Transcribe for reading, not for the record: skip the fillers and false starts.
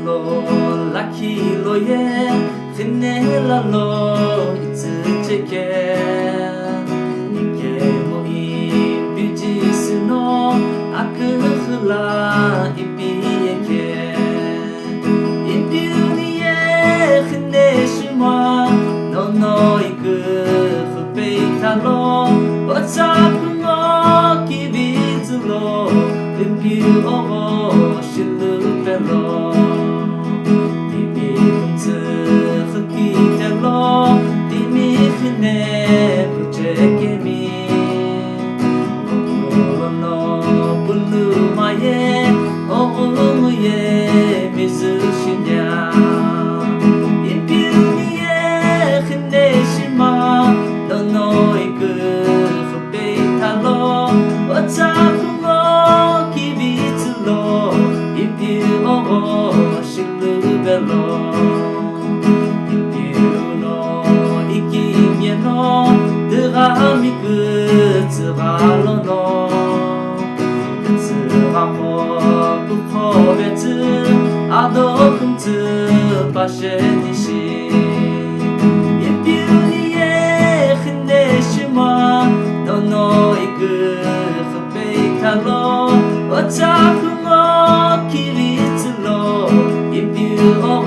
lo la ki lo ye khne la lo it's cheke ike mo I bijis no akkhla ipi ke ipi ye khne shma no no ik khpe ta lo otsa mo ki biz lo ipi o shilu pelo ipi tse khki te lo timi khne cheke mi no bulu ma ye o ye mizu shinya ipi ye khne shima no no ik khpe ta lo otsa mo ki biz lo ipi o shilu pelo mi no bu kovetı adokumtu başedişi Yepyuniye khneşma no no ikı khpeitalo otakumo kiritlo yepyu